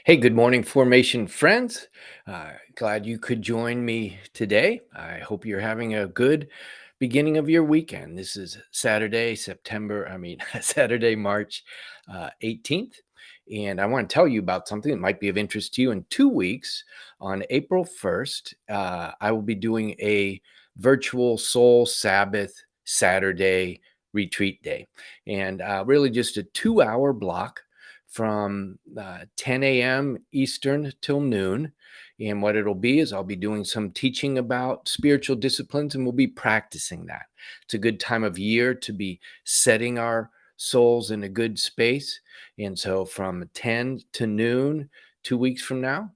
Hey, good morning, Formation friends. Glad you could join me today. I hope you're having a good beginning of your weekend. This is Saturday, Saturday, March 18th. And I want to tell you about something that might be of interest to you. In 2 weeks, on April 1st, I will be doing a virtual Soul Sabbath Saturday retreat day. And really just a 2 hour block from 10 a.m. Eastern till noon. And what it'll be is I'll be doing some teaching about spiritual disciplines and we'll be practicing that. It's a good time of year to be setting our souls in a good space. And so from 10 to noon, 2 weeks from now,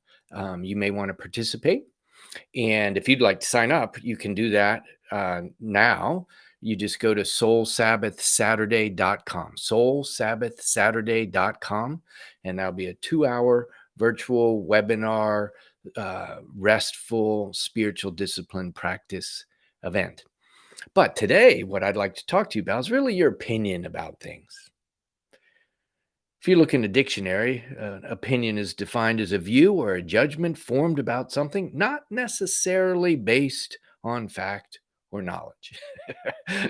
you may want to participate. And if you'd like to sign up, you can do that now. You just go to soulsabbathsaturday.com, soulsabbathsaturday.com, and that'll be a 2 hour virtual webinar, restful spiritual discipline practice event. But today, what I'd like to talk to you about is really your opinion about things. If you look in the dictionary, opinion is defined as a view or a judgment formed about something, not necessarily based on fact or knowledge. Well,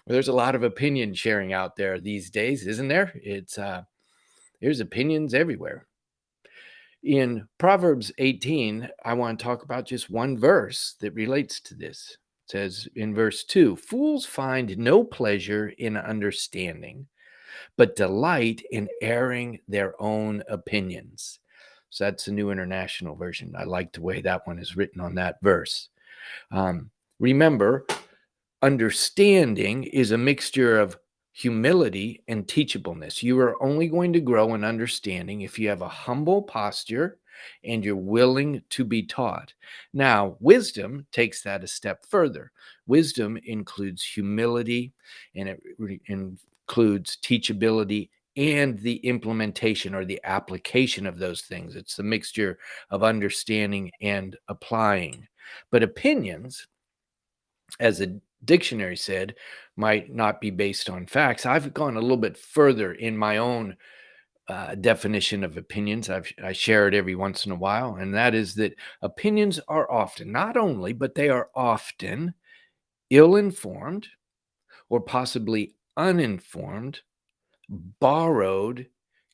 there's a lot of opinion sharing out there these days, isn't there? There's opinions everywhere. In Proverbs 18, I want to talk about just one verse that relates to this. It says in verse 2, fools find no pleasure in understanding, but delight in airing their own opinions. So that's the New International Version. I like the way that one is written on that verse. Remember, understanding is a mixture of humility and teachableness. You are only going to grow in understanding if you have a humble posture and you're willing to be taught. Now, wisdom takes that a step further. Wisdom includes humility and it includes teachability and the implementation or the application of those things. It's the mixture of understanding and applying. But opinions, as the dictionary said, might not be based on facts. I've gone a little bit further in my own definition of opinions. I share it every once in a while, and that is that opinions are often, not only, but they are often ill-informed or possibly uninformed, borrowed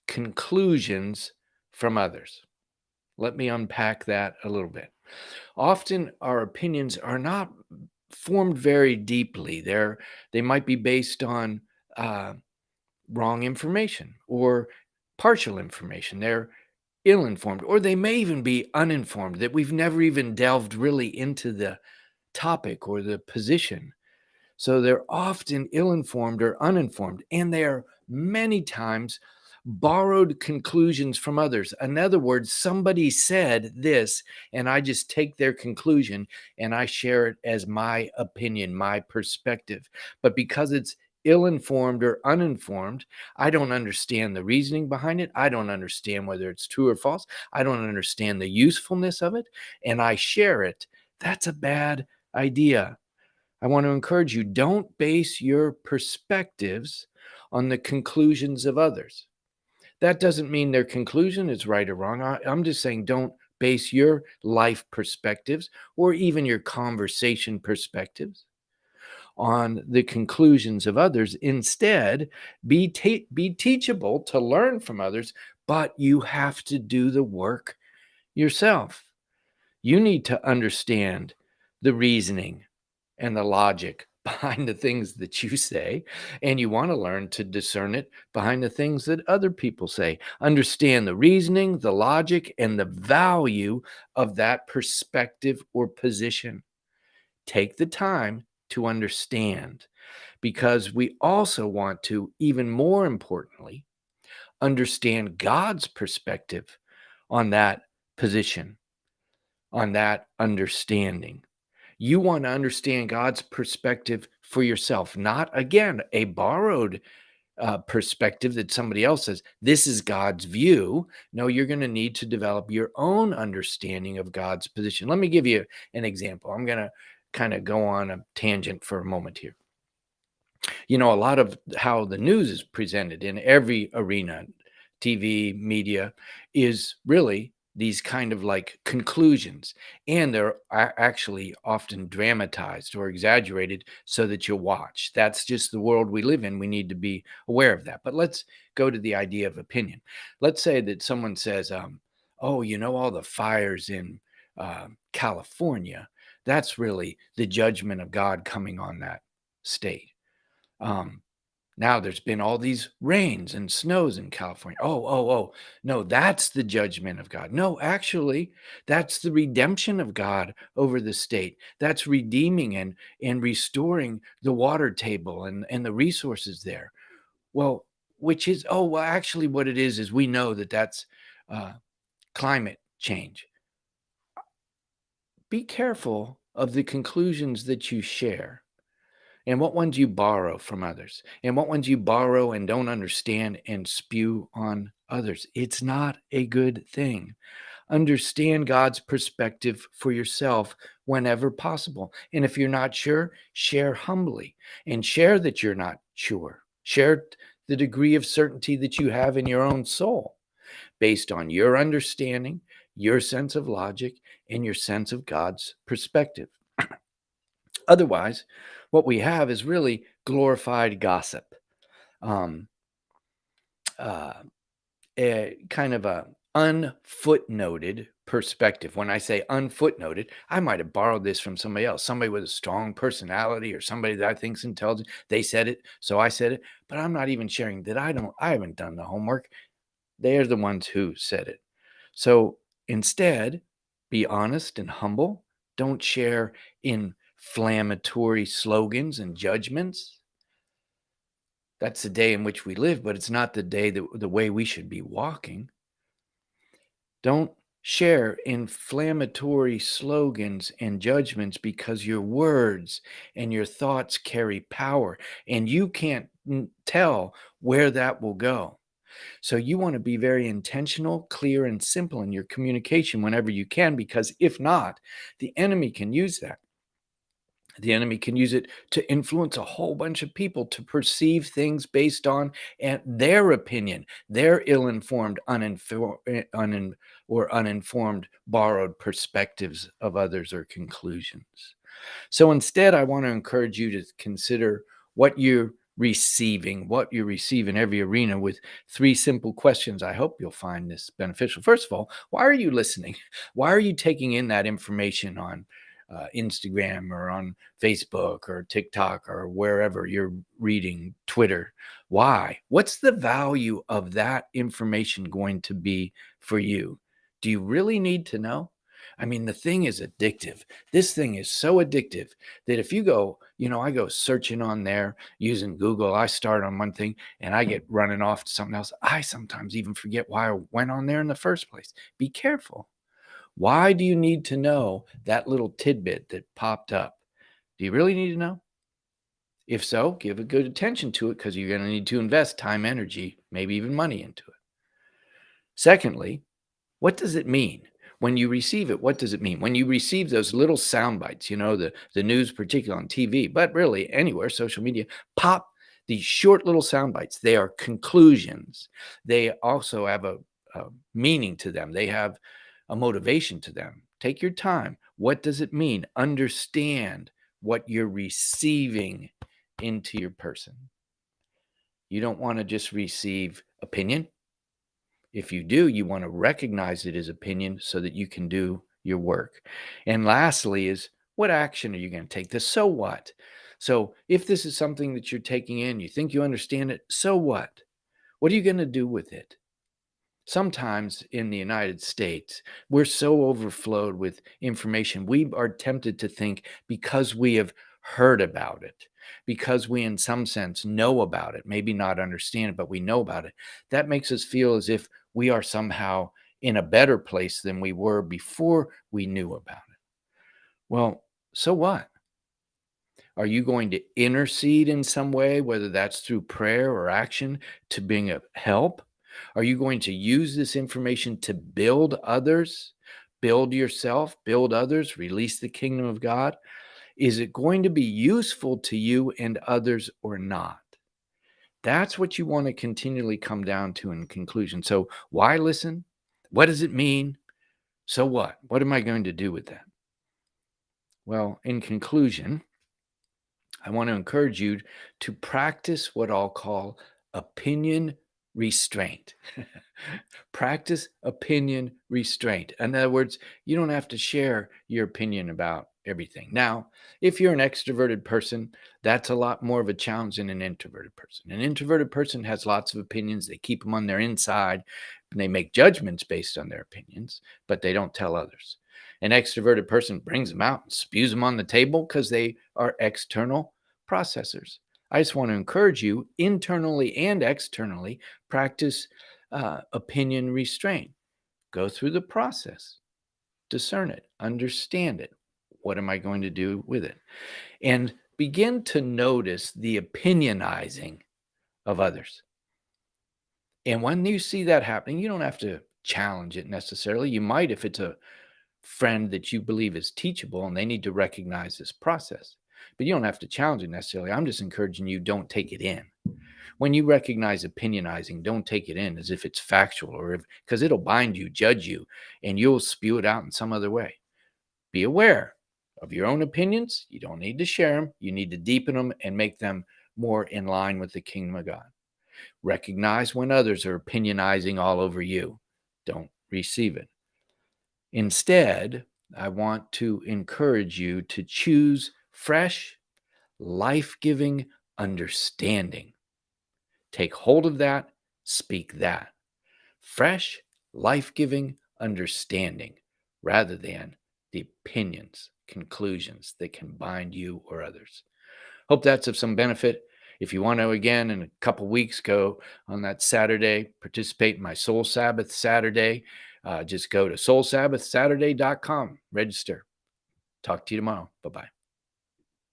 conclusions from others. Let me unpack that a little bit. Often our opinions are not formed very deeply. They might be based on wrong information or partial information. They're ill-informed, or they may even be uninformed, that we've never even delved really into the topic or the position. So they're often ill-informed or uninformed, and they are many times borrowed conclusions from others. In other words, somebody said this, and I just take their conclusion and I share it as my opinion, my perspective. But because it's ill-informed or uninformed, I don't understand the reasoning behind it. I don't understand whether it's true or false. I don't understand the usefulness of it, and I share it. That's a bad idea. I want to encourage you, don't base your perspectives on the conclusions of others. That doesn't mean their conclusion is right or wrong. I'm just saying don't base your life perspectives or even your conversation perspectives on the conclusions of others. Instead, be teachable to learn from others, but you have to do the work yourself. You need to understand the reasoning and the logic behind the things that you say, and you want to learn to discern it behind the things that other people say. Understand the reasoning, the logic, and the value of that perspective or position. Take the time to understand, because we also want to, even more importantly, understand God's perspective on that position, on that understanding. You want to understand God's perspective for yourself, not, again, a borrowed perspective that somebody else says, this is God's view. No, you're going to need to develop your own understanding of God's position. Let me give you an example. I'm going to kind of go on a tangent for a moment here. You know, a lot of how the news is presented in every arena TV, media, is really these kind of like conclusions. And they're actually often dramatized or exaggerated so that you'll watch. That's just the world we live in. We need to be aware of that. But let's go to the idea of opinion. Let's say that someone says, oh, all the fires in California, that's really the judgment of God coming on that state. Um, Now there's been all these rains and snows in California. Oh, no, that's the judgment of God. No, actually, that's the redemption of God over the state. That's redeeming and restoring the water table and the resources there. Well, which is, oh, well, actually, what it is we know that that's uh, climate change. Be careful of the conclusions that you share and what ones you borrow from others and what ones you borrow and don't understand and spew on others. It's not a good thing. Understand God's perspective for yourself whenever possible. And if you're not sure, share humbly and share that you're not sure. Share the degree of certainty that you have in your own soul based on your understanding, your sense of logic, and your sense of God's perspective. Otherwise, what we have is really glorified gossip, um, uh, a kind of a unfootnoted perspective. When I say unfootnoted, I might have borrowed this from somebody else, somebody with a strong personality or somebody that I think's intelligent. They said it, so I said it, but I'm not even sharing that I haven't done the homework. They're the ones who said it. So instead, be honest and humble. Don't share inflammatory slogans and judgments. That's the day in which we live, but it's not the way we should be walking. Don't share inflammatory slogans and judgments because your words and your thoughts carry power and you can't tell where that will go. So you want to be very intentional, clear, and simple in your communication whenever you can, because if not, the enemy can use that. The enemy can use it to influence a whole bunch of people to perceive things based on their opinion, their ill-informed, or uninformed, borrowed perspectives of others or conclusions. So instead, I want to encourage you to consider what you receive in every arena with three simple questions. I hope you'll find this beneficial. First of all, why are you listening? Why are you taking in that information on Instagram or on Facebook or TikTok or wherever you're reading, Twitter? Why? What's the value of that information going to be for you? Do you really need to know? I mean, the thing is addictive. This thing is so addictive that if you go, I go searching on there using Google, I start on one thing and I get running off to something else. I sometimes even forget why I went on there in the first place. Be careful. Why do you need to know that little tidbit that popped up? Do you really need to know? If so, give a good attention to it because you're going to need to invest time, energy, maybe even money into it. Secondly, what does it mean? When you receive it, what does it mean? When you receive those little sound bites, the news, particularly on TV, but really anywhere, social media, pop these short little sound bites. They are conclusions. They also have a meaning to them. They have a motivation to them. Take your time. What does it mean? Understand what you're receiving into your person. You don't want to just receive opinion. If you do, you want to recognize it as opinion so that you can do your work. And lastly is, what action are you going to take? The so what? So if this is something that you're taking in, you think you understand it, so what? What are you going to do with it? Sometimes in the United States, we're so overflowed with information. We are tempted to think because we have heard about it, because we, in some sense, know about it, maybe not understand it, but we know about it. That makes us feel as if we are somehow in a better place than we were before we knew about it. Well, so what? Are you going to intercede in some way, whether that's through prayer or action, to bring a help? Are you going to use this information to build others, build yourself, build others, release the kingdom of God? Is it going to be useful to you and others or not? That's what you want to continually come down to in conclusion. So, why listen? What does it mean? So what? What am I going to do with that? Well, in conclusion, I want to encourage you to practice what I'll call opinion restraint. Practice opinion restraint. In other words, you don't have to share your opinion about everything. Now, if you're an extroverted person, that's a lot more of a challenge than an introverted person. An introverted person has lots of opinions, they keep them on their inside, and they make judgments based on their opinions, but they don't tell others. An extroverted person brings them out and spews them on the table because they are external processors. I just want to encourage you internally and externally, practice opinion restraint. Go through the process, discern it, understand it. What am I going to do with it? And begin to notice the opinionizing of others. And when you see that happening, you don't have to challenge it necessarily. You might if it's a friend that you believe is teachable and they need to recognize this process. But you don't have to challenge it necessarily. I'm just encouraging you, don't take it in. When you recognize opinionizing, don't take it in as if it's factual or because it'll bind you, judge you, and you'll spew it out in some other way. Be aware of your own opinions. You don't need to share them. You need to deepen them and make them more in line with the kingdom of God. Recognize when others are opinionizing all over you. Don't receive it. Instead, I want to encourage you to choose fresh, life-giving understanding. Take hold of that, speak that. Fresh, life-giving understanding rather than the opinions, conclusions that can bind you or others. Hope that's of some benefit. If you want to, again, in a couple weeks, go on that Saturday, participate in my Soul Sabbath Saturday. Just go to soulsabbathsaturday.com, register. Talk to you tomorrow. Bye-bye.